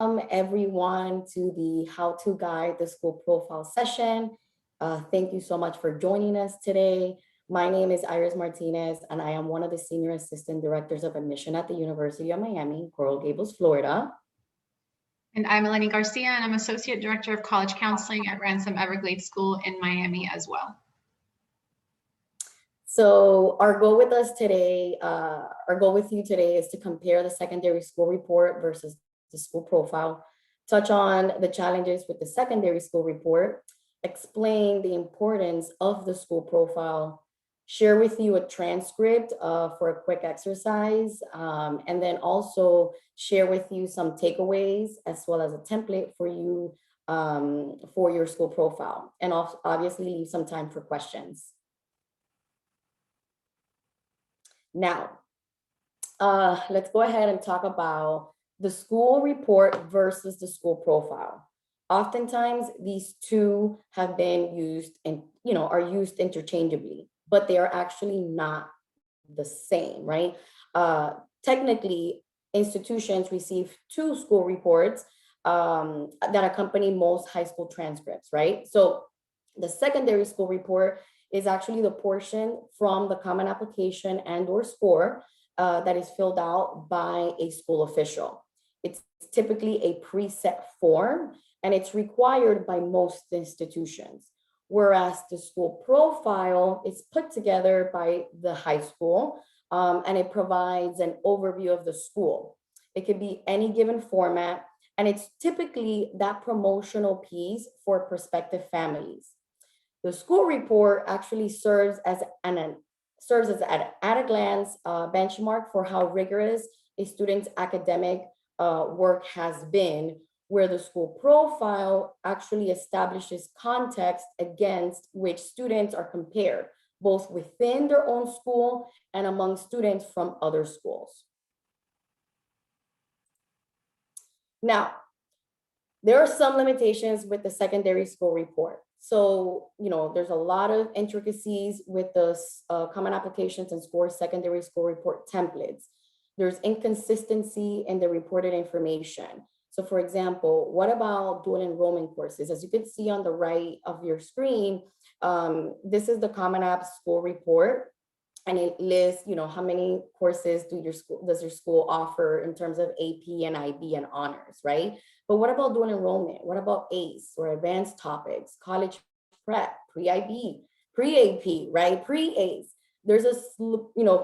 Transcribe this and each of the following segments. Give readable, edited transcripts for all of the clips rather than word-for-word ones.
Everyone to the How to Guide the School Profile session. Thank you so much for joining us today. My name is Iris Martinez, and I am one of the Senior Assistant Directors of Admission at the University of Miami, Coral Gables, Florida. And I'm Aleny Garcia, and I'm Associate Director of College Counseling at Ransom Everglades School in Miami as well. So our goal with you today is to compare the secondary school report versus the school profile, touch on the challenges with the secondary school report, explain the importance of the school profile, share with you a transcript for a quick exercise, and then also share with you some takeaways as well as a template for you for your school profile, and also obviously leave some time for questions. Now, let's go ahead and talk about the school report versus the school profile. Oftentimes, these two have been used and are used interchangeably, but they are actually not the same, right? Technically, institutions receive two school reports that accompany most high school transcripts, right? So the secondary school report is actually the portion from the common application and/or score that is filled out by a school official. It's typically a preset form, and it's required by most institutions, whereas the school profile is put together by the high school, and it provides an overview of the school. It could be any given format, and it's typically that promotional piece for prospective families. The school report actually serves as an at-a-glance benchmark for how rigorous a student's academic work has been, where the school profile actually establishes context against which students are compared, both within their own school and among students from other schools. Now, there are some limitations with the secondary school report. So, there's a lot of intricacies with the common applications and score secondary school report templates. There's inconsistency in the reported information. So for example, what about dual enrollment courses? As you can see on the right of your screen, this is the Common App school report, and it lists, how many courses does your school offer in terms of AP and IB and honors, right? But what about dual enrollment? What about ACE or advanced topics, college prep, pre-IB, pre-AP, right? Pre-ACE. There's a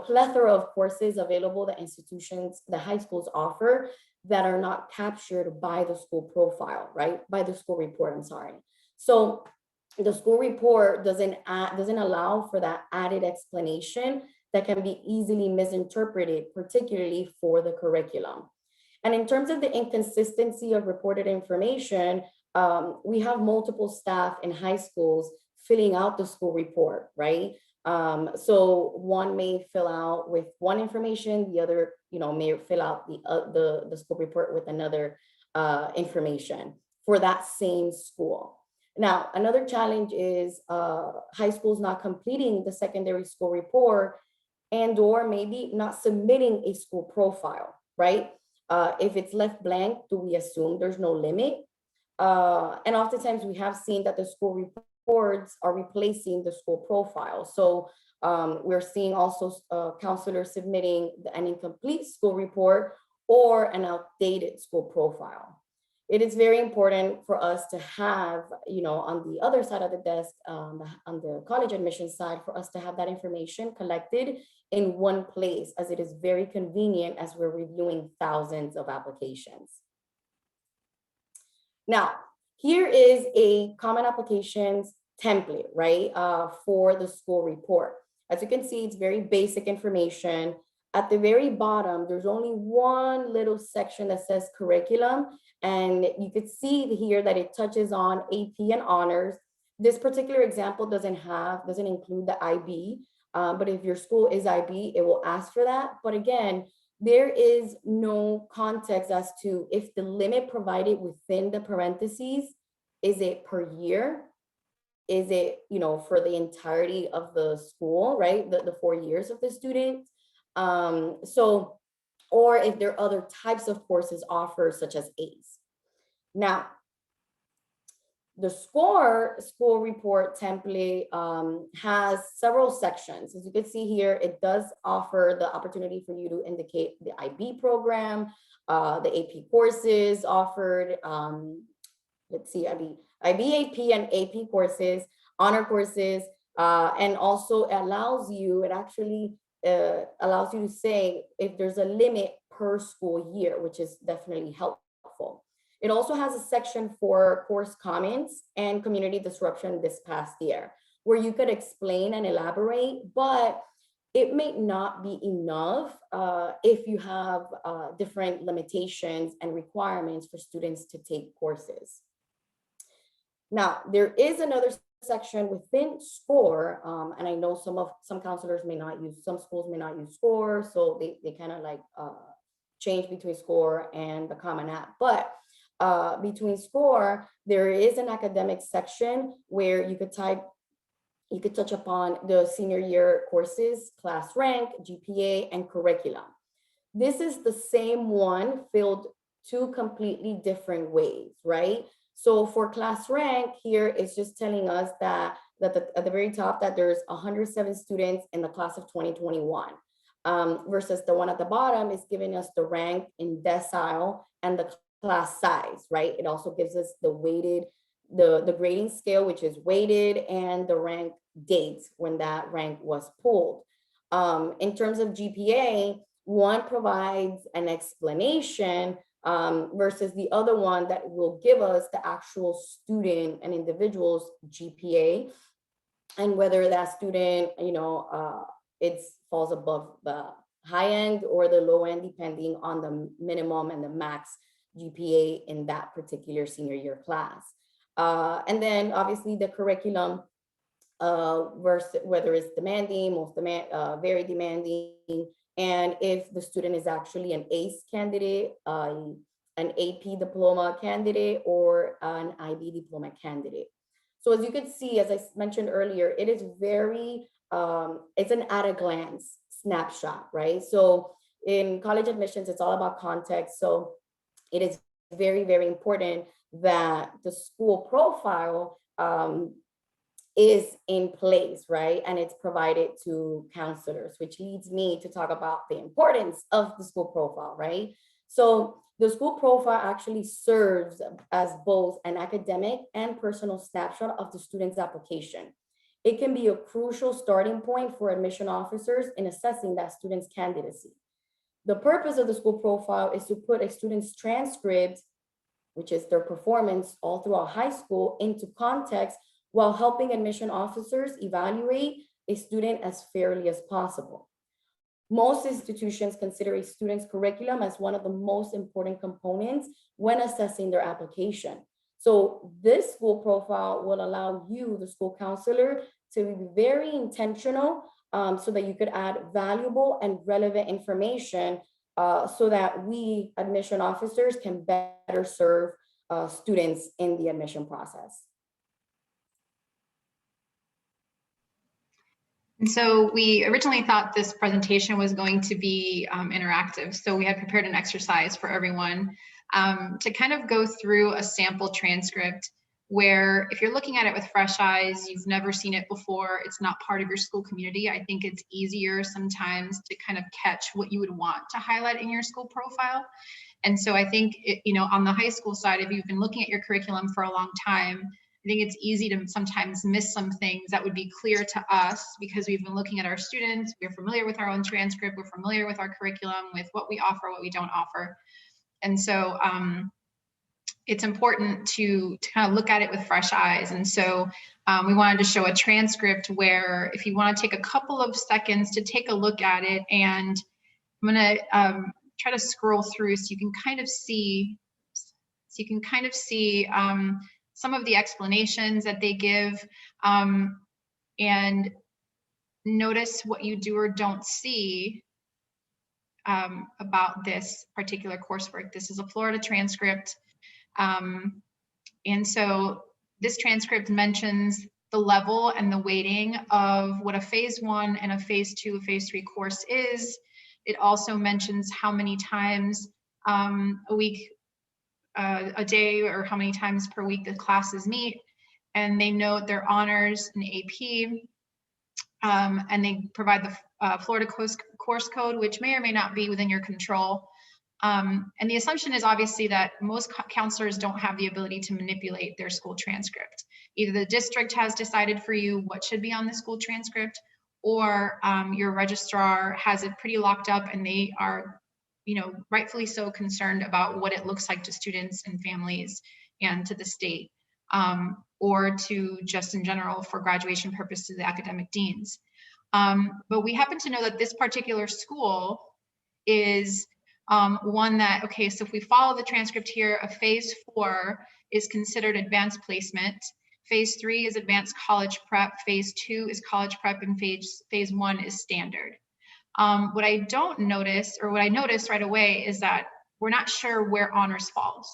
plethora of courses available that the high schools offer that are not captured by the school profile, right? By the school report, I'm sorry. So the school report doesn't allow for that added explanation that can be easily misinterpreted, particularly for the curriculum. And in terms of the inconsistency of reported information, we have multiple staff in high schools filling out the school report, right? So one may fill out with one information, the other, may fill out the school report with another information for that same school. Now, another challenge is high schools not completing the secondary school report and/or maybe not submitting a school profile, right? If it's left blank, do we assume there's no limit? And oftentimes we have seen that the school reports are replacing the school profile. So we're seeing also counselors submitting an incomplete school report or an outdated school profile. It is very important for us to have, on the other side of the desk, on the college admission side, for us to have that information collected in one place, as it is very convenient as we're reviewing thousands of applications. Now, here is a common applications template, right, for the school report. As you can see, it's very basic information. At the very bottom, there's only one little section that says curriculum. And you could see here that it touches on AP and honors. This particular example doesn't include the IB, but if your school is IB, it will ask for that. But again, there is no context as to if the limit provided within the parentheses, is it per year? Is it, for the entirety of the school, right? The 4 years of the student. Or if there are other types of courses offered, such as ACE, Now, the school report template has several sections. As you can see here, it does offer the opportunity for you to indicate the IB program, the AP courses offered. Let's see, IB, AP and AP courses, honor courses, and also it actually allows you to say if there's a limit per school year, which is definitely helpful. It also has a section for course comments and community disruption this past year, where you could explain and elaborate, but it may not be enough if you have different limitations and requirements for students to take courses. Now, there is another section within SCORE, and I know some counselors may not use, some schools may not use SCORE, so they kind of like change between SCORE and the Common App. But between SCORE, there is an academic section where you could touch upon the senior year courses, class rank, GPA, and curriculum. This is the same one filled two completely different ways, right? So for class rank here, it's just telling us that at the very top that there's 107 students in the class of 2021, versus the one at the bottom is giving us the rank in decile and the class size, right? It also gives us the weighted, the grading scale, which is weighted, and the rank dates when that rank was pulled. In terms of GPA, one provides an explanation versus the other one that will give us the actual student and individual's GPA and whether that student, it falls above the high end or the low end, depending on the minimum and the max GPA in that particular senior year class. And then obviously the curriculum versus whether it's demanding, very demanding, and if the student is actually an ACE candidate, an AP diploma candidate, or an IB diploma candidate. So as you can see, as I mentioned earlier, it is it's an at a glance snapshot, right? So in college admissions, it's all about context. So it is very, very important that the school profile is in place, right? And it's provided to counselors, which leads me to talk about the importance of the school profile, right? So the school profile actually serves as both an academic and personal snapshot of the student's application. It can be a crucial starting point for admission officers in assessing that student's candidacy. The purpose of the school profile is to put a student's transcript, which is their performance all throughout high school, into context while helping admission officers evaluate a student as fairly as possible. Most institutions consider a student's curriculum as one of the most important components when assessing their application. So this school profile will allow you, the school counselor, to be very intentional so that you could add valuable and relevant information so that we admission officers can better serve students in the admission process. And so we originally thought this presentation was going to be interactive. So we had prepared an exercise for everyone to kind of go through a sample transcript where if you're looking at it with fresh eyes, you've never seen it before, it's not part of your school community, I think it's easier sometimes to kind of catch what you would want to highlight in your school profile. And so I think, on the high school side, if you've been looking at your curriculum for a long time, I think it's easy to sometimes miss some things that would be clear to us because we've been looking at our students, we're familiar with our own transcript, we're familiar with our curriculum, with what we offer, what we don't offer. And so it's important to kind of look at it with fresh eyes. And so we wanted to show a transcript where if you want to take a couple of seconds to take a look at it, and I'm going to try to scroll through so you can kind of see, some of the explanations that they give, and notice what you do or don't see about this particular coursework. This is a Florida transcript. And so this transcript mentions the level and the weighting of what a phase 1 and a phase 2, a phase 3 course is. It also mentions how many times a week a day or how many times per week the classes meet, and they note their honors and AP, and they provide the Florida course code, which may or may not be within your control. And the assumption is obviously that most counselors don't have the ability to manipulate their school transcript. Either the district has decided for you what should be on the school transcript, or your registrar has it pretty locked up, and they are, rightfully so, concerned about what it looks like to students and families and to the state, or to just in general for graduation purposes to the academic deans. But we happen to know that this particular school is one that, okay, so if we follow the transcript here, a phase 4 is considered advanced placement. Phase 3 is advanced college prep. Phase 2 is college prep, and phase 1 is standard. What I don't notice, or what I noticed right away, is that we're not sure where honors falls.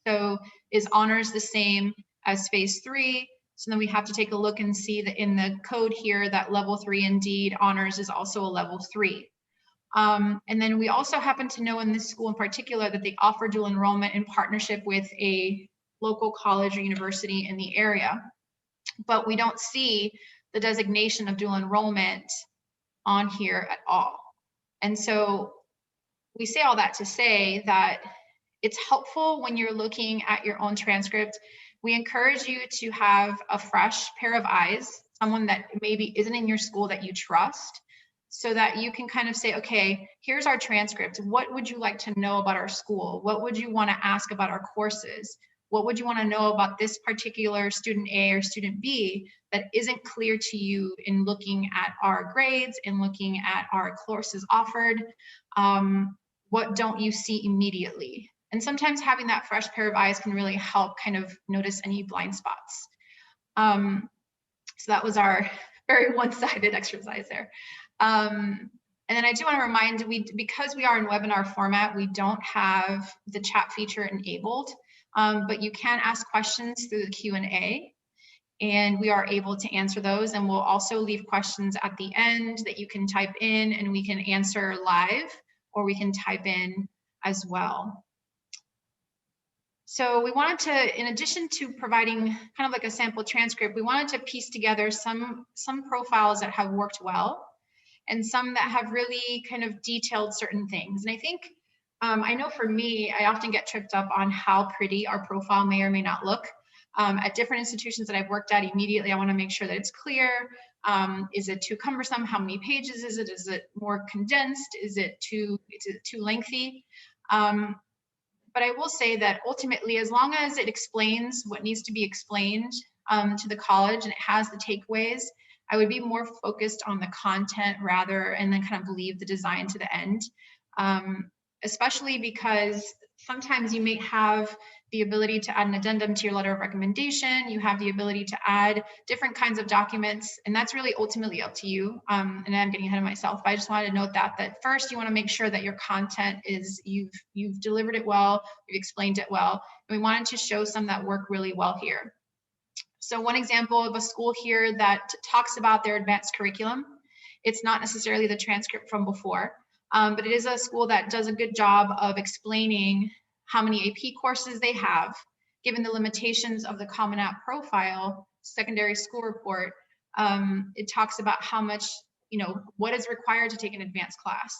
So is honors the same as phase 3? So then we have to take a look and see that in the code here that level 3 indeed honors is also a level 3. And then we also happen to know in this school in particular that they offer dual enrollment in partnership with a local college or university in the area, but we don't see the designation of dual enrollment on here at all. And so we say all that to say that it's helpful when you're looking at your own transcript. We encourage you to have a fresh pair of eyes, someone that maybe isn't in your school that you trust, so that you can kind of say, okay, here's our transcript. What would you like to know about our school? What would you want to ask about our courses? What would you want to know about this particular student A or student B that isn't clear to you in looking at our grades and looking at our courses offered? What don't you see immediately? And sometimes having that fresh pair of eyes can really help kind of notice any blind spots. So that was our very one-sided exercise there. And then I do want to remind, because we are in webinar format, we don't have the chat feature enabled, but you can ask questions through the Q&A, and we are able to answer those. And we'll also leave questions at the end that you can type in, and we can answer live, or we can type in as well. So we wanted to, in addition to providing kind of like a sample transcript, we wanted to piece together some profiles that have worked well, and some that have really kind of detailed certain things. And I think, I know for me, I often get tripped up on how pretty our profile may or may not look. At different institutions that I've worked at, immediately I want to make sure that it's clear. Is it too cumbersome? How many pages is it? Is it more condensed? Is it too lengthy? But I will say that ultimately, as long as it explains what needs to be explained to the college and it has the takeaways, I would be more focused on the content rather, and then kind of leave the design to the end, especially because sometimes you may have the ability to add an addendum to your letter of recommendation. You have the ability to add different kinds of documents, and that's really ultimately up to you. And I'm getting ahead of myself, but I just wanted to note that first you want to make sure that your content is, you've delivered it well, you've explained it well. And we wanted to show some that work really well here. So one example of a school here that talks about their advanced curriculum, it's not necessarily the transcript from before, but it is a school that does a good job of explaining how many AP courses they have, given the limitations of the Common App profile secondary school report. It talks about how much, what is required to take an advanced class.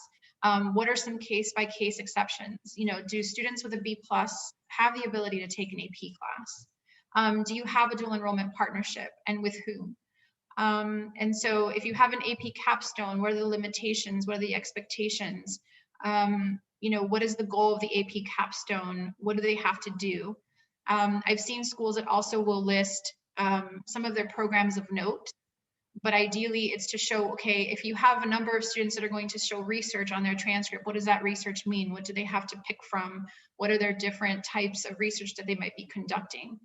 What are some case-by-case exceptions? Do students with a B+ have the ability to take an AP class? Do you have a dual enrollment partnership, and with whom? And so if you have an AP capstone, what are the limitations? What are the expectations? What is the goal of the AP capstone? What do they have to do? I've seen schools that also will list some of their programs of note, but ideally it's to show, okay, if you have a number of students that are going to show research on their transcript, what does that research mean? What do they have to pick from? What are their different types of research that they might be conducting?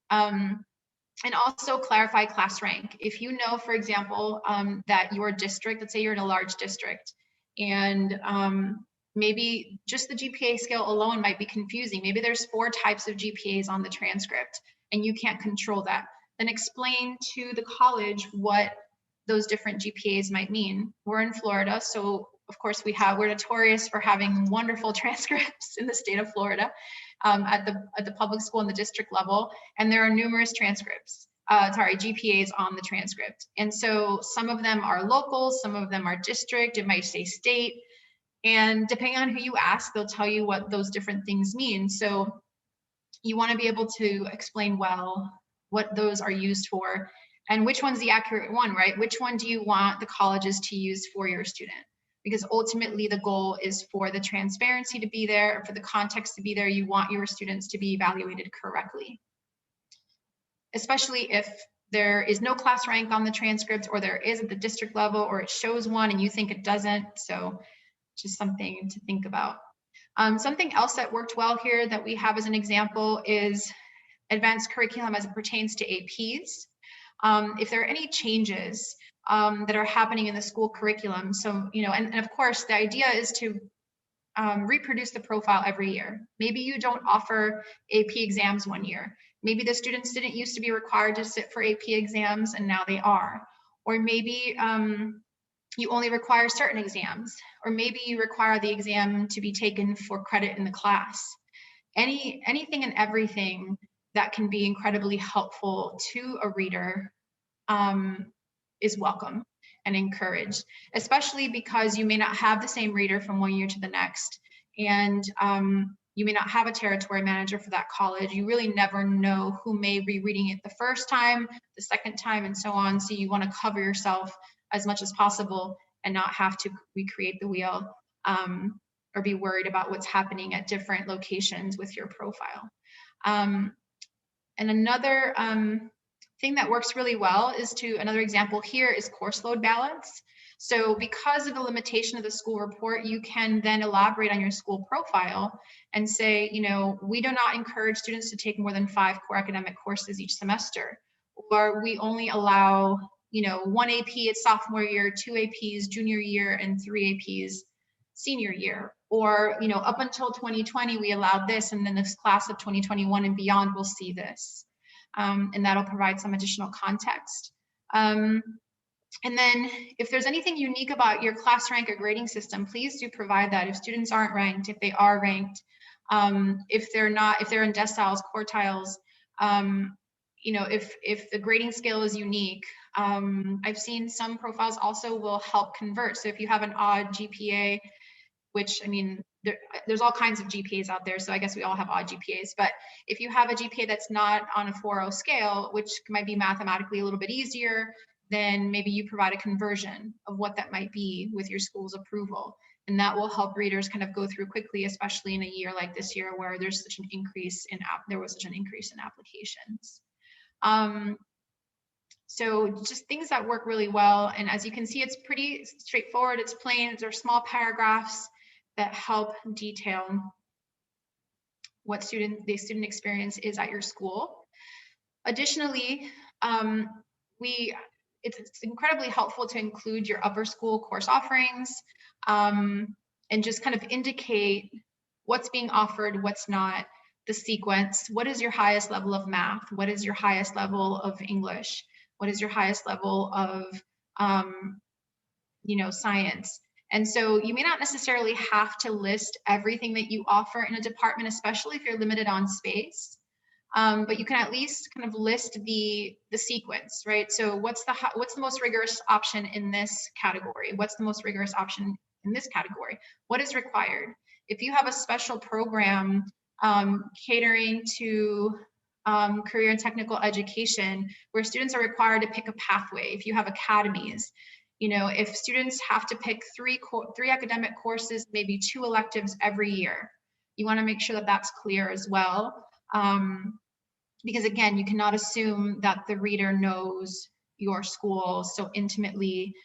And also clarify class rank. If you know, for example, that your district, let's say you're in a large district, and maybe just the GPA scale alone might be confusing. Maybe there's 4 types of GPAs on the transcript and you can't control that. Then explain to the college what those different GPAs might mean. We're in Florida, so of course we're notorious for having wonderful transcripts in the state of Florida. at the public school and the district level, and there are numerous GPAs on the transcript. And so some of them are local, some of them are district, it might say state, and depending on who you ask, they'll tell you what those different things mean. So you want to be able to explain well what those are used for and which one's the accurate one, right? Which one do you want the colleges to use for your student? Because ultimately the goal is for the transparency to be there, for the context to be there. You want your students to be evaluated correctly, especially if there is no class rank on the transcript, or there is at the district level, or it shows one and you think it doesn't. So just something to think about. Something else that worked well here that we have as an example is advanced curriculum as it pertains to APs. If there are any changes that are happening in the school curriculum, so, you know, and of course the idea is to reproduce the profile every year. Maybe you don't offer AP exams one year. Maybe the students didn't used to be required to sit for AP exams and now they are. Or maybe you only require certain exams, or maybe you require the exam to be taken for credit in the class. Anything and everything that can be incredibly helpful to a reader is welcome and encouraged, especially because you may not have the same reader from one year to the next, and you may not have a territory manager for that college. You really never know who may be reading it the first time, the second time, and so on. So you want to cover yourself as much as possible and not have to recreate the wheel or be worried about what's happening at different locations with your profile. And another thing that works really well is another example here is course load balance. So because of the limitation of the school report, you can then elaborate on your school profile and say, you know, we do not encourage students to take more than 5 core academic courses each semester, or we only allow, you know, 1 AP at sophomore year, 2 APs junior year, and 3 APs senior year. Or, you know, up until 2020, we allowed this, and then this class of 2021 and beyond will see this. And that'll provide some additional context. And then if there's anything unique about your class rank or grading system, please do provide that. If students aren't ranked, if they are ranked, if they're not, if they're in deciles, quartiles, you know, if the grading scale is unique. I've seen some profiles also will help convert. So if you have an odd GPA, which, I mean, there's all kinds of GPAs out there, so I guess we all have odd GPAs, but if you have a GPA that's not on a 4.0 scale, which might be mathematically a little bit easier, then maybe you provide a conversion of what that might be with your school's approval. And that will help readers kind of go through quickly, especially in a year like this year where there's such an increase in applications. So just things that work really well. And as you can see, it's pretty straightforward. It's plain. There's small paragraphs that help detail what the student experience is at your school. Additionally, it's incredibly helpful to include your upper school course offerings and just kind of indicate what's being offered, what's not, the sequence. What is your highest level of math? What is your highest level of English? What is your highest level of, you know, science? And so you may not necessarily have to list everything that you offer in a department, especially if you're limited on space. But you can at least kind of list the sequence, right? So what's the most rigorous option in this category? What's the most rigorous option in this category? What is required? If you have a special program catering to career and technical education where students are required to pick a pathway, if you have academies, you know, if students have to pick three academic courses, maybe 2 electives every year, you want to make sure that that's clear as well. Because again, you cannot assume that the reader knows your school so intimately,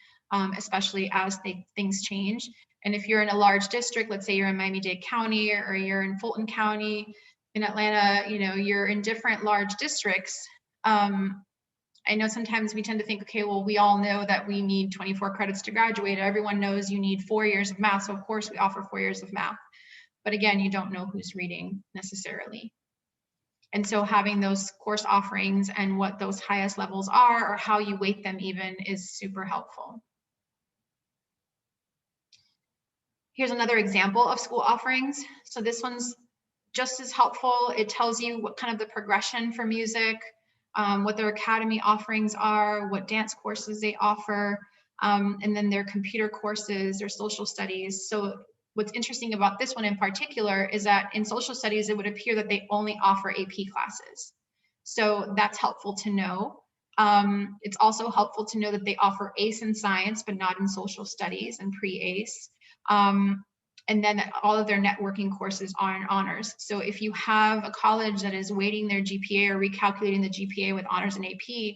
especially as things change. And if you're in a large district, let's say you're in Miami-Dade County or you're in Fulton County, in Atlanta, you know, you're in different large districts. I know sometimes we tend to think, okay, well, we all know that we need 24 credits to graduate. Everyone knows you need 4 years of math. So of course we offer 4 years of math. But again, you don't know who's reading necessarily. And so having those course offerings and what those highest levels are or how you weight them even is super helpful. Here's another example of school offerings. So this one's just as helpful. It tells you what kind of the progression for music, what their academy offerings are, what dance courses they offer, and then their computer courses, their social studies. So what's interesting about this one in particular is that in social studies, it would appear that they only offer AP classes. So that's helpful to know. It's also helpful to know that they offer ACE in science, but not in social studies and pre-ACE. And then all of their networking courses are in honors. So if you have a college that is weighting their GPA or recalculating the GPA with honors and AP,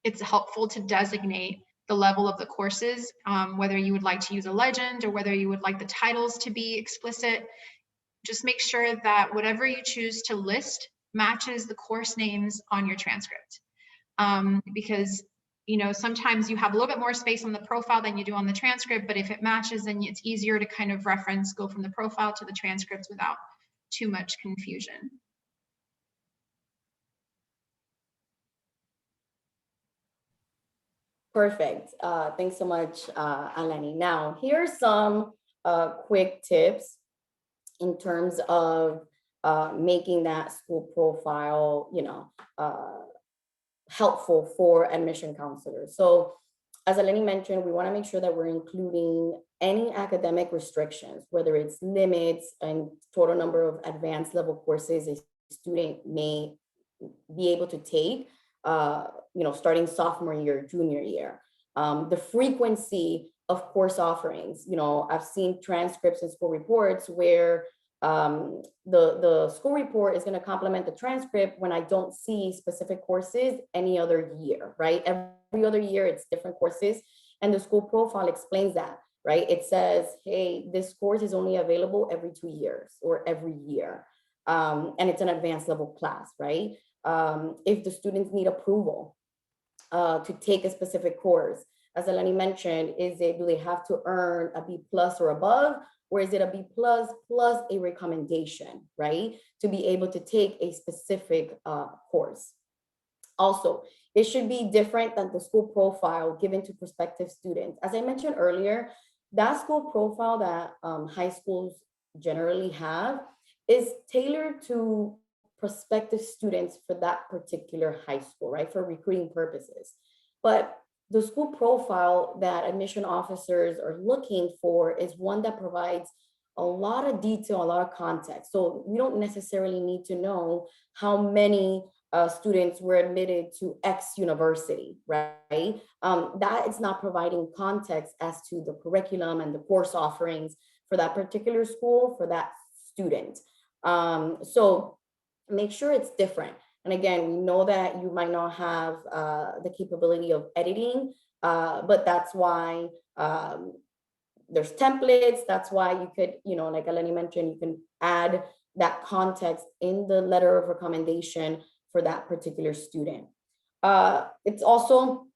it's helpful to designate the level of the courses, whether you would like to use a legend or whether you would like the titles to be explicit. Just make sure that whatever you choose to list matches the course names on your transcript. Because sometimes you have a little bit more space on the profile than you do on the transcript, but if it matches, then it's easier to kind of reference, go from the profile to the transcript without too much confusion. Perfect. Thanks so much, Aleny. Now, here's some quick tips in terms of making that school profile, helpful for admission counselors. So as Aleny mentioned, we want to make sure that we're including any academic restrictions, whether it's limits and total number of advanced level courses a student may be able to take, starting sophomore year, junior year. The frequency of course offerings. I've seen transcripts and school reports where the school report is going to complement the transcript when I don't see specific courses any other year, right? Every other year it's different courses, and the school profile explains that, right? It says, hey, this course is only available every 2 years or every year, and it's an advanced level class, right? If the students need approval to take a specific course, as Aleny mentioned, do they have to earn a B+ or above, or is it a B+ plus a recommendation, right? To be able to take a specific course. Also, it should be different than the school profile given to prospective students. As I mentioned earlier, that school profile that high schools generally have is tailored to prospective students for that particular high school, right? For recruiting purposes. But the school profile that admission officers are looking for is one that provides a lot of detail, a lot of context. So we don't necessarily need to know how many students were admitted to X university, right? That is not providing context as to the curriculum and the course offerings for that particular school, for that student. So make sure it's different. And again, we know that you might not have the capability of editing, but that's why there's templates. That's why you could, like Aleny mentioned, you can add that context in the letter of recommendation for that particular student. It's also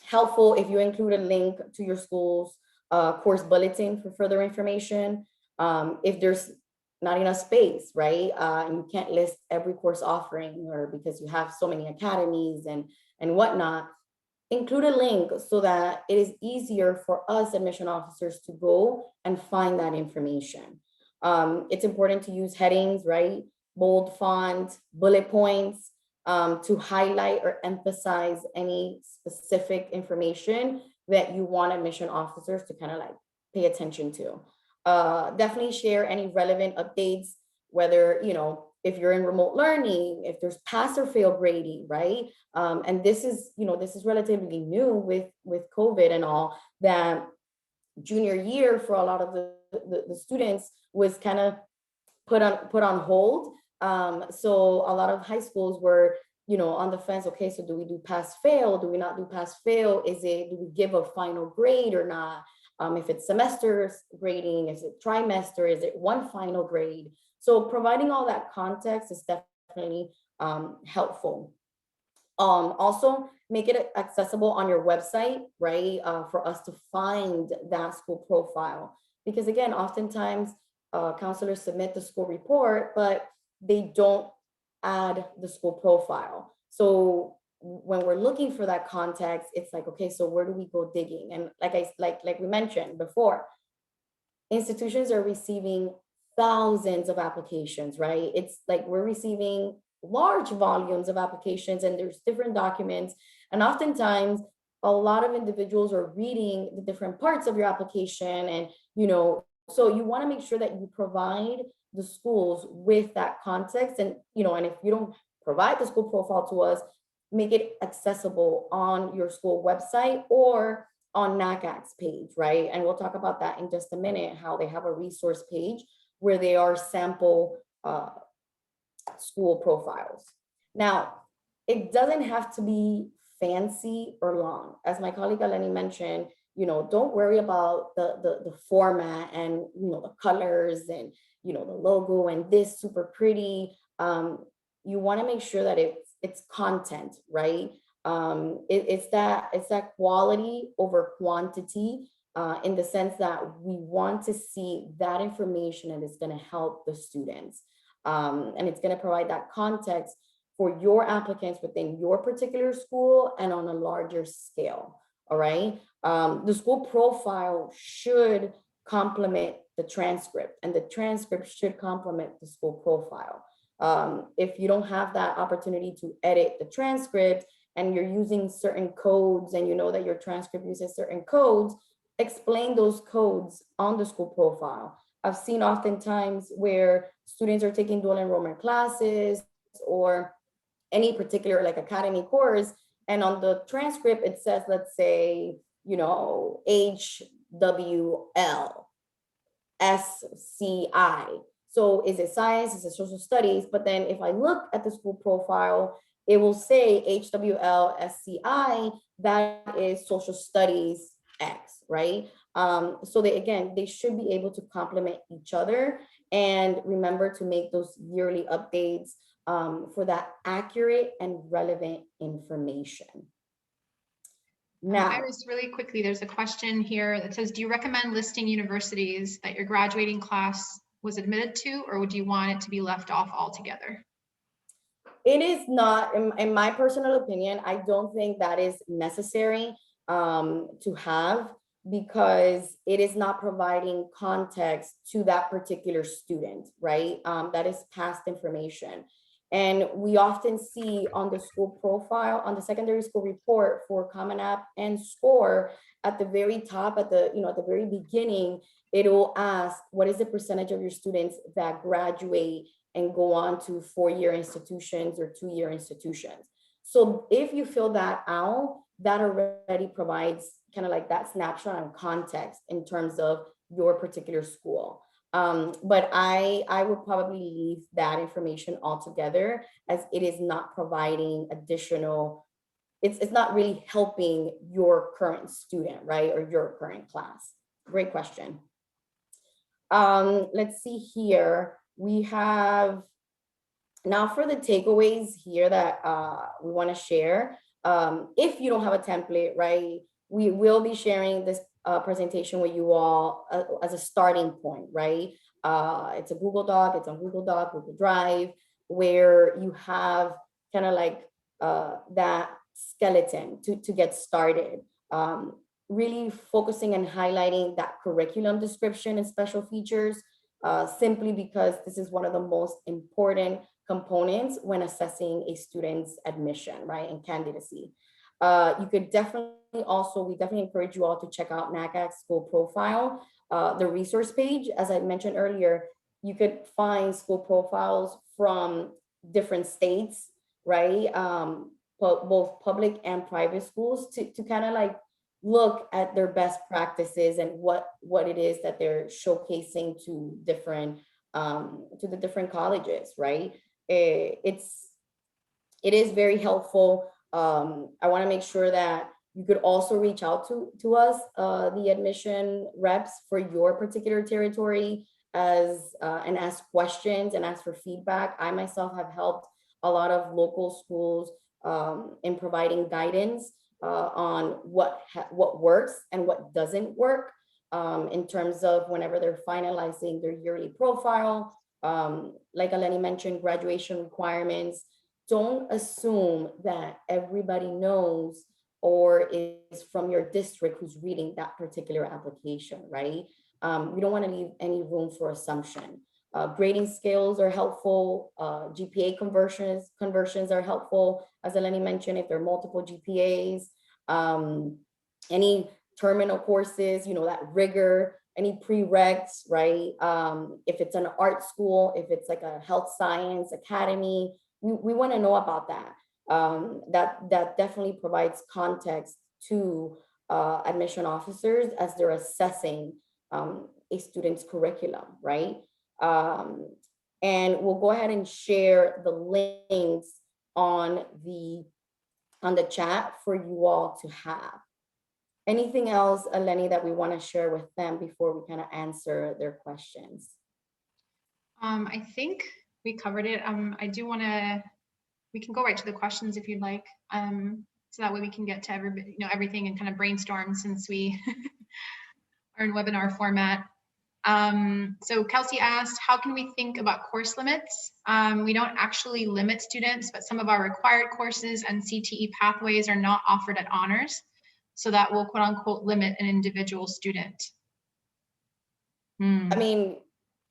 helpful if you include a link to your school's course bulletin for further information. If there's not enough space, right? And you can't list every course offering, or because you have so many academies and whatnot, include a link so that it is easier for us admission officers to go and find that information. It's important to use headings, right? Bold font, bullet points, to highlight or emphasize any specific information that you want admission officers to kind of like pay attention to. Definitely share any relevant updates, whether, if you're in remote learning, if there's pass or fail grading, right? And this is relatively new with COVID and all, that junior year for a lot of the students was kind of put on hold. So a lot of high schools were, on the fence. Okay, so do we do pass fail? Do we not do pass fail? Do we give a final grade or not? If it's semester grading, is it trimester, is it one final grade? So providing all that context is definitely helpful. Also, make it accessible on your website, right? For us to find that school profile. Because again, oftentimes counselors submit the school report, but they don't add the school profile. So when we're looking for that context, it's like, okay, so where do we go digging? And like we mentioned before, institutions are receiving thousands of applications, right? It's like we're receiving large volumes of applications and there's different documents. And oftentimes a lot of individuals are reading the different parts of your application. And, so you want to make sure that you provide the schools with that context. And, and if you don't provide the school profile to us, make it accessible on your school website or on NACAC's page, right? And we'll talk about that in just a minute, how they have a resource page where they are sample school profiles. Now, it doesn't have to be fancy or long. As my colleague Aleny mentioned, don't worry about the format and, the colors and, the logo and this super pretty. You want to make sure that it's content, right? It's that quality over quantity, in the sense that we want to see that information and it's going to help the students. And it's going to provide that context for your applicants within your particular school and on a larger scale. All right. The school profile should complement the transcript, and the transcript should complement the school profile. If you don't have that opportunity to edit the transcript and you're using certain codes and you know that your transcript uses certain codes, explain those codes on the school profile. I've seen oftentimes where students are taking dual enrollment classes or any particular like academy course, and on the transcript it says, let's say, HWL SCI. So is it science? Is it social studies? But then if I look at the school profile, it will say HWL SCI, that is social studies X, right? So they should be able to complement each other, and remember to make those yearly updates for that accurate and relevant information. Now, Iris, really quickly, there's a question here that says, do you recommend listing universities that your graduating class was admitted to, or would you want it to be left off altogether? it is not, in my personal opinion, I don't think that is necessary to have, because it is not providing context to that particular student, right? That is past information. And we often see on the school profile, on the secondary school report for Common App and SCORE, at the very top, at the very beginning, it will ask, what is the percentage of your students that graduate and go on to 4-year institutions or 2-year institutions? So if you fill that out, that already provides kind of like that snapshot and context in terms of your particular school. But I would probably leave that information altogether, as it is not providing additional, it's not really helping your current student, right? Or your current class. Great question. Let's see here. We have, now for the takeaways here that we want to share. If you don't have a template, right, we will be sharing this presentation with you all as a starting point, right? It's a Google Doc, it's on Google Doc, Google Drive, where you have kind of like that skeleton to get started. Really focusing and highlighting that curriculum description and special features, simply because this is one of the most important components when assessing a student's admission, right, and candidacy. You could definitely we definitely encourage you all to check out NACAC's school profile, the resource page. As I mentioned earlier, you could find school profiles from different states, right? Both public and private schools to kind of like look at their best practices and what it is that they're showcasing to different to the different colleges, right? It is very helpful. I want to make sure that you could also reach out to us, the admission reps for your particular territory, and ask questions and ask for feedback. I myself have helped a lot of local schools in providing guidance on what works and what doesn't work in terms of whenever they're finalizing their yearly profile. Like Aleny mentioned, graduation requirements. Don't assume that everybody knows or is from your district who's reading that particular application, right? We don't want to leave any room for assumption. Grading scales are helpful. GPA conversions are helpful. As Aleny mentioned, if there are multiple GPAs, any terminal courses, that rigor, any prereqs, right? If it's an art school, if it's like a health science academy, we want to know about that. That definitely provides context to admission officers as they're assessing a student's curriculum, right? And we'll go ahead and share the links on the chat for you all to have. Anything else, Aleny, that we want to share with them before we kind of answer their questions? I think we covered it. I do want to, we can go right to the questions if you'd like. So that way we can get to everybody, everything and kind of brainstorm since we are in webinar format. So Kelsey asked, how can we think about course limits? We don't actually limit students, but some of our required courses and CTE pathways are not offered at honors. So that will quote unquote limit an individual student. I mean,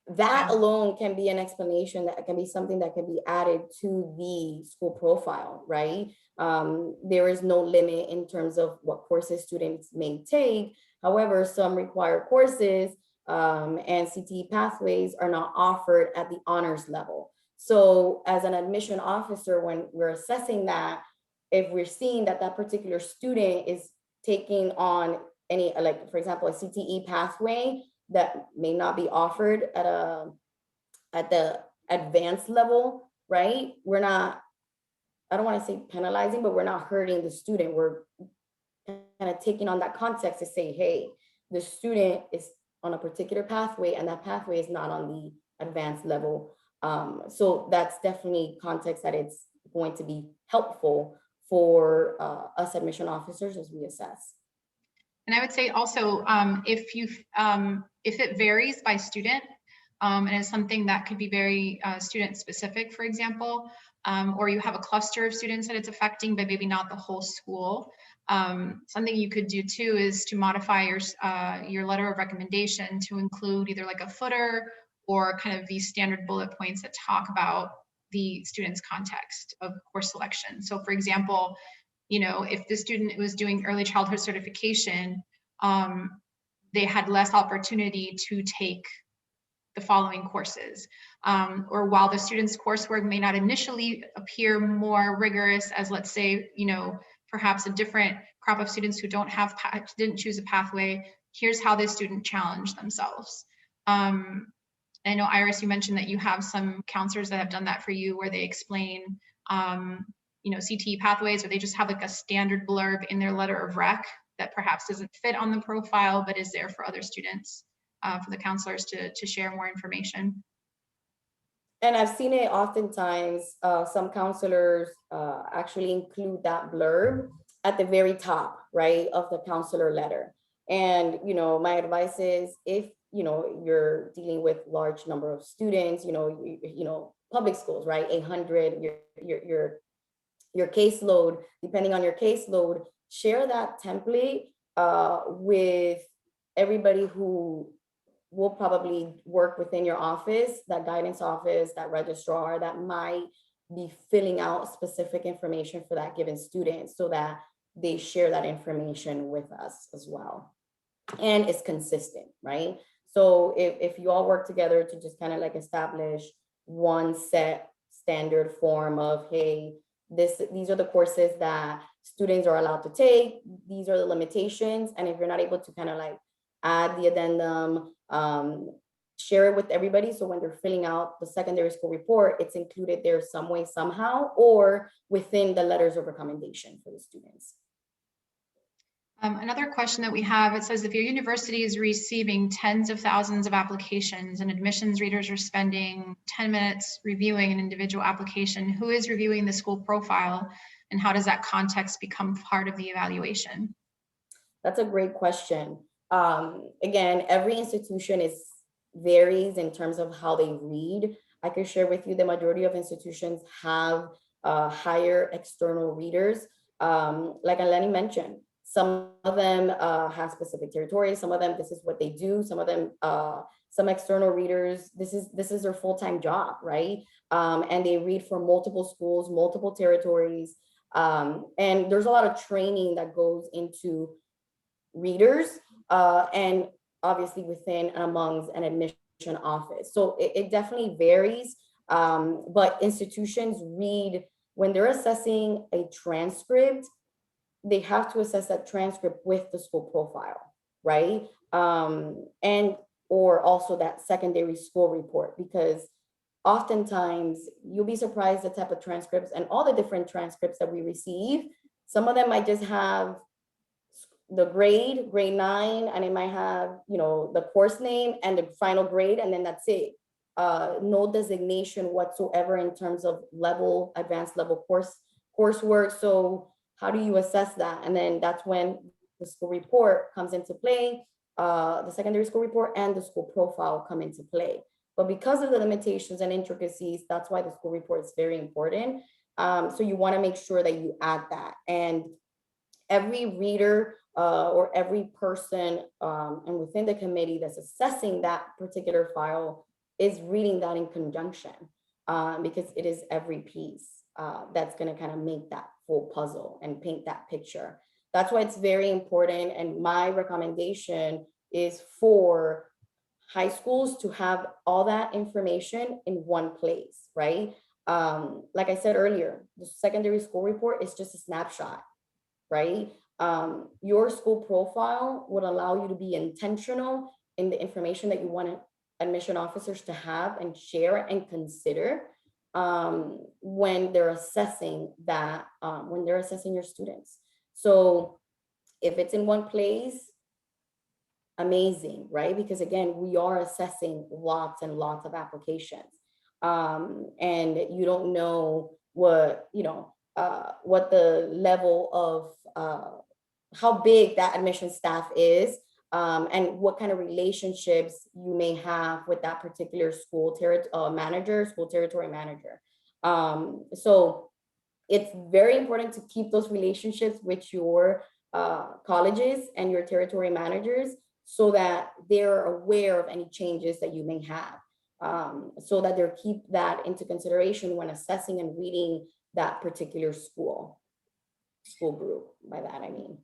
that alone can be an explanation, that can be something that can be added to the school profile, right? There is no limit in terms of what courses students may take. However, some required courses and CTE pathways are not offered at the honors level. So as an admission officer, when we're assessing that, if we're seeing that that particular student is taking on any, like for example, a CTE pathway that may not be offered at the advanced level, right? We're not, I don't want to say penalizing, but we're not hurting the student. We're kind of taking on that context to say, hey, the student is on a particular pathway and that pathway is not on the advanced level. So that's definitely context that it's going to be helpful for us admission officers as we assess. And I would say also, if it varies by student, and it's something that could be very student specific, for example, or you have a cluster of students that it's affecting, but maybe not the whole school. Something you could do too is to modify your letter of recommendation to include either like a footer or kind of these standard bullet points that talk about the student's context of course selection. So for example, if the student was doing early childhood certification, they had less opportunity to take the following courses. Or while the student's coursework may not initially appear more rigorous as, let's say, perhaps a different crop of students who didn't choose a pathway, here's how this student challenged themselves. I know, Iris, you mentioned that you have some counselors that have done that for you where they explain CTE pathways, or they just have like a standard blurb in their letter of rec that perhaps doesn't fit on the profile, but is there for other students, for the counselors to share more information. And I've seen it oftentimes, some counselors actually include that blurb at the very top, right, of the counselor letter. And, my advice is if, you're dealing with large number of students, public schools, right, 800, your caseload, depending on your caseload, share that template with everybody who will probably work within your office, that guidance office, that registrar that might be filling out specific information for that given student, so that they share that information with us as well. And it's consistent, right? So if you all work together to just kind of like establish one set standard form of, hey, these are the courses that students are allowed to take, these are the limitations, and if you're not able to kind of like add the addendum, share it with everybody, so when they're filling out the secondary school report, it's included there some way, somehow, or within the letters of recommendation for the students. Another question that we have, it says, if your university is receiving tens of thousands of applications and admissions readers are spending 10 minutes reviewing an individual application, who is reviewing the school profile, and how does that context become part of the evaluation? That's a great question. Again, every institution varies in terms of how they read. I can share with you the majority of institutions have higher external readers. Like Aleny mentioned, some of them have specific territories. Some of them, this is what they do. Some of them some external readers, this is their full-time job, right? And they read for multiple schools, multiple territories. And there's a lot of training that goes into readers, and obviously within and amongst an admission office. So it definitely varies, but institutions read, when they're assessing a transcript, they have to assess that transcript with the school profile, right? And or also that secondary school report, because oftentimes you'll be surprised the type of transcripts and all the different transcripts that we receive. Some of them might just have the grade 9, and it might have, you know, the course name and the final grade, and then that's it. No designation whatsoever in terms of level, advanced level coursework. So how do you assess that? And then that's when the school report comes into play, the secondary school report and the school profile come into play. But because of the limitations and intricacies, that's why the school report is very important. So you want to make sure that you add that. And every reader or every person and within the committee that's assessing that particular file is reading that in conjunction, because it is every piece that's going to kind of make that full puzzle and paint that picture. That's why it's very important. And my recommendation is for high schools to have all that information in one place, right? Like I said earlier, the secondary school report is just a snapshot, right? Your school profile would allow you to be intentional in the information that you want admission officers to have and share and consider when they're assessing that, when they're assessing your students. So if it's in one place, amazing, right? Because again, we are assessing lots and lots of applications. And you don't know what, you know, what the level of how big that admission staff is, and what kind of relationships you may have with that particular school manager, school territory manager. So it's very important to keep those relationships with your colleges and your territory managers so that they're aware of any changes that you may have, so that they'll keep that into consideration when assessing and reading that particular school group. By that, I mean.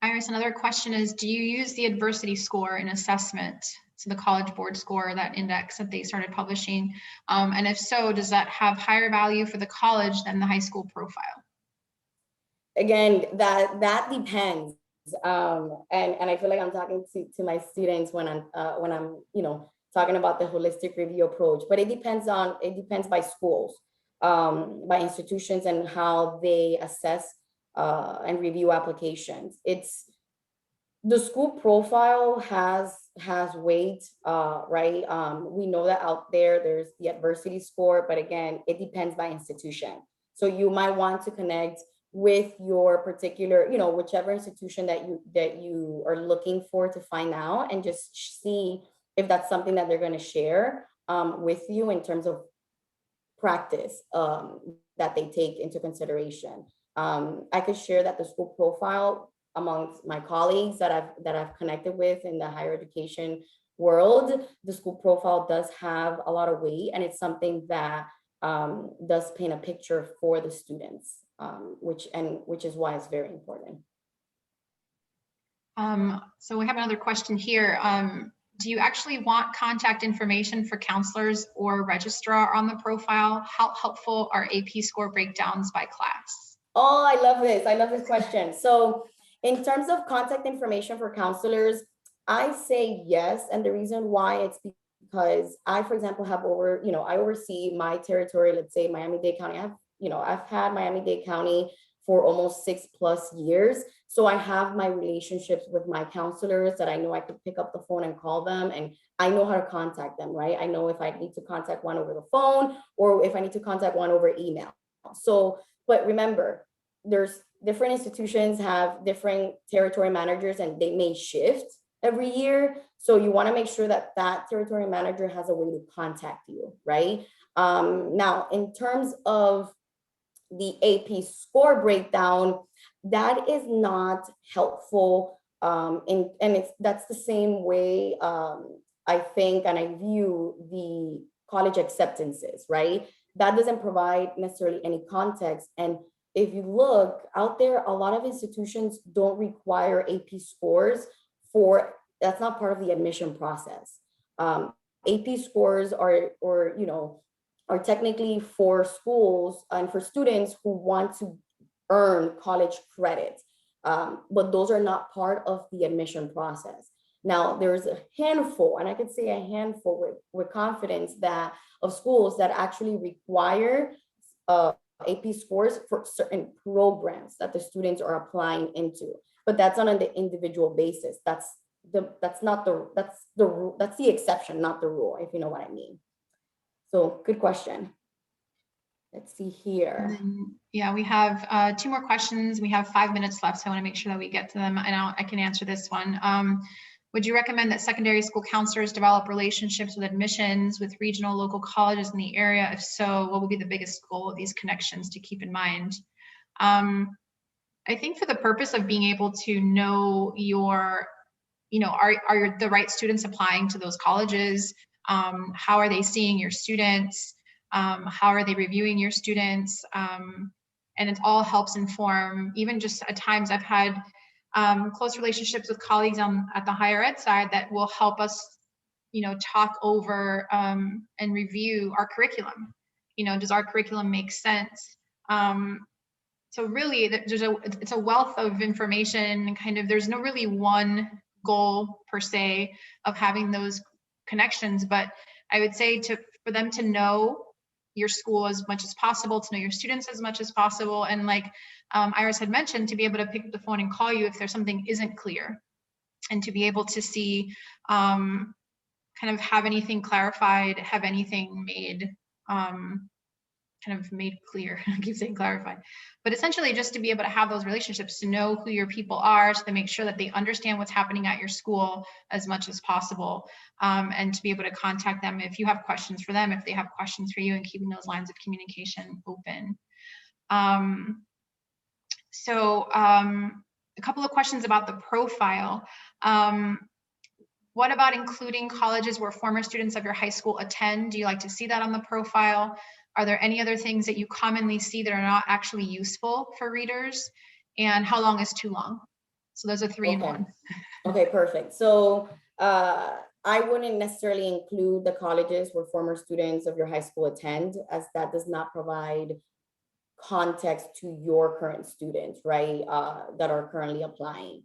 Iris, another question is, do you use the adversity score in assessment? So the College Board score, that index that they started publishing. And if so, does that have higher value for the college than the high school profile? Again, that depends. And I feel like I'm talking to my students when I'm you know, talking about the holistic review approach, but it depends by schools, by institutions, and how they assess and review applications. It's the school profile has weight, right? We know that out there's the adversity score, but again, it depends by institution. So you might want to connect with your particular, you know, whichever institution that you are looking for to find out, and just see if that's something that they're going to share with you in terms of practice that they take into consideration. I could share that the school profile amongst my colleagues that I've connected with in the higher education world, the school profile does have a lot of weight, and it's something that does paint a picture for the students, which is why it's very important. So we have another question here. Do you actually want contact information for counselors or registrar on the profile? How helpful are AP score breakdowns by class? Oh, I love this. I love this question. So in terms of contact information for counselors, I say yes. And the reason why, it's because I, for example, have I oversee my territory, let's say Miami-Dade County. I've had Miami-Dade County for almost 6+ years. So I have my relationships with my counselors that I know I could pick up the phone and call them, and I know how to contact them, right? I know if I need to contact one over the phone or if I need to contact one over email. So, but remember, there's different institutions have different territory managers, and they may shift every year. So you want to make sure that that territory manager has a way to contact you, right? Now, in terms of the AP score breakdown, that is not helpful. And that's the same way I think, and I view the college acceptances, right? That doesn't provide necessarily any context. And if you look out there, a lot of institutions don't require AP scores for, that's not part of the admission process. AP scores are technically for schools and for students who want to earn college credit. But those are not part of the admission process. Now, there's a handful, and I could say a handful with confidence that of schools that actually require AP scores for certain programs that the students are applying into, but that's on an individual basis. That's the exception, not the rule, if you know what I mean. So good question. Let's see here. Yeah, we have 2 more questions. We have 5 minutes left, so I want to make sure that we get to them, and I can answer this one. Would you recommend that secondary school counselors develop relationships with admissions with regional local colleges in the area? If so, what will be the biggest goal of these connections to keep in mind? I think for the purpose of being able to know are the right students applying to those colleges? How are they seeing your students? How are they reviewing your students? And it all helps inform, even just at times I've had close relationships with colleagues at the higher ed side that will help us, talk over and review our curriculum. Does our curriculum make sense? So really, it's a wealth of information, and kind of there's no really one goal per se of having those connections, but I would say for them to know your school as much as possible, to know your students as much as possible, and like Iris had mentioned, to be able to pick up the phone and call you if there's something isn't clear, and to be able to see kind of have anything clarified, have anything made kind of made clear. I keep saying clarified, but essentially just to be able to have those relationships, to know who your people are, so to make sure that they understand what's happening at your school as much as possible, and to be able to contact them if you have questions for them, if they have questions for you, and keeping those lines of communication open. A couple of questions about the profile. What about including colleges where former students of your high school attend? Do you like to see that on the profile? Are there any other things that you commonly see that are not actually useful for readers? And how long is too long? So those are 3 in 1. Okay, perfect. So I wouldn't necessarily include the colleges where former students of your high school attend, as that does not provide context to your current students, right, that are currently applying.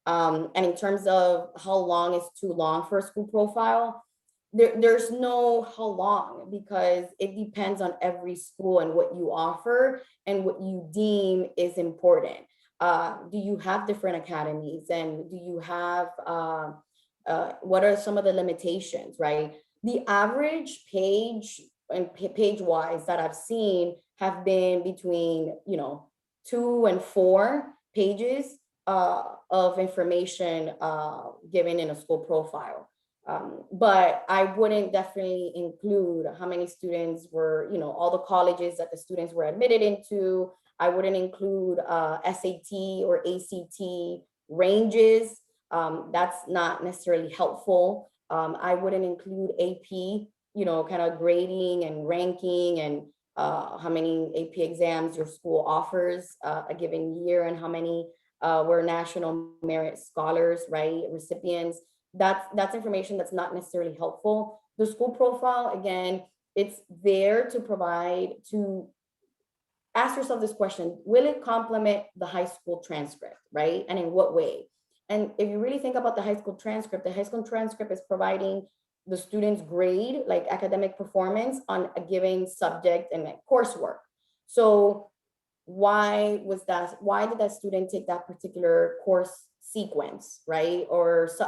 And in terms of how long is too long for a school profile, there's no how long, because it depends on every school and what you offer and what you deem is important. Do you have different academies, and do you have what are some of the limitations, right? The average page and page wise that I've seen have been between 2 and 4 pages of information given in a school profile. But I wouldn't definitely include how many students were, all the colleges that the students were admitted into. I wouldn't include SAT or ACT ranges. That's not necessarily helpful. I wouldn't include AP, kind of grading and ranking, and how many AP exams your school offers a given year, and how many were national merit scholars, right, recipients. That's information that's not necessarily helpful. The school profile, again, it's there to ask yourself this question: will it complement the high school transcript, right? And in what way? And if you really think about the high school transcript is providing the student's grade, like academic performance on a given subject and coursework. So why did that student take that particular course sequence, right?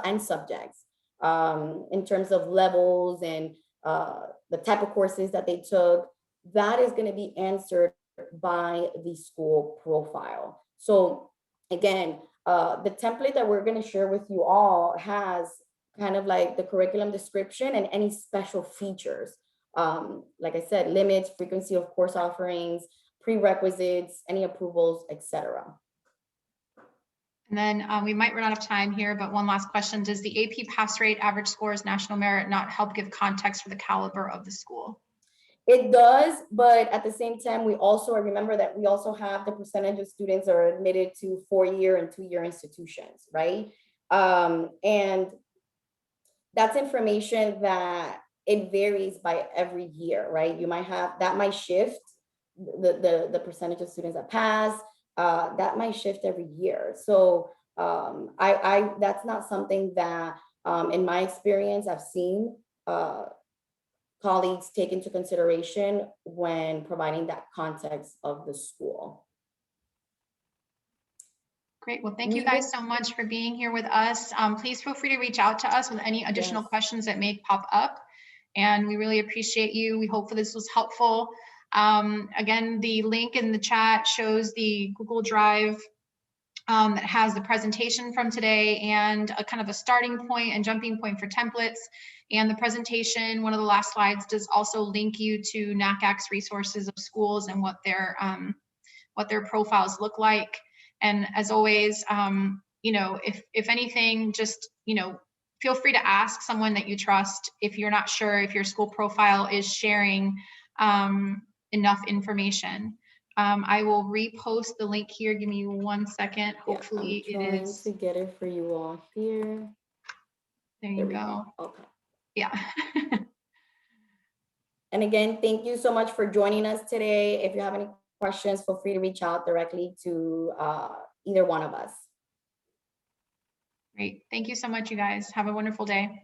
And subjects, in terms of levels and the type of courses that they took, that is going to be answered by the school profile. So again, the template that we're going to share with you all has kind of like the curriculum description and any special features. Like I said, limits, frequency of course offerings, prerequisites, any approvals, etc. And then we might run out of time here, but one last question. Does the AP pass rate, average scores, national merit not help give context for the caliber of the school? It does, but at the same time, we also remember that we also have the percentage of students that are admitted to 4-year and 2-year institutions, right? And that's information that it varies by every year, right? You might have, that might shift, the percentage of students that pass, that might shift every year. So that's not something that in my experience I've seen colleagues take into consideration when providing that context of the school. Great. Well, thank you guys so much for being here with us. Please feel free to reach out to us with any additional questions that may pop up. And we really appreciate you. We hope this was helpful. Again, the link in the chat shows the Google Drive that has the presentation from today and a kind of a starting point and jumping point for templates. And the presentation, one of the last slides, does also link you to NACAC's resources of schools and what their profiles look like. And as always, you know, if anything, just, you know, feel free to ask someone that you trust if you're not sure if your school profile is sharing enough information. I will repost the link here. Give me 1 second. Hopefully I'm trying to get it for you all here. There you go. Okay. Yeah. And again, thank you so much for joining us today. If you have any questions, feel free to reach out directly to either one of us. Great. Thank you so much, you guys. Have a wonderful day.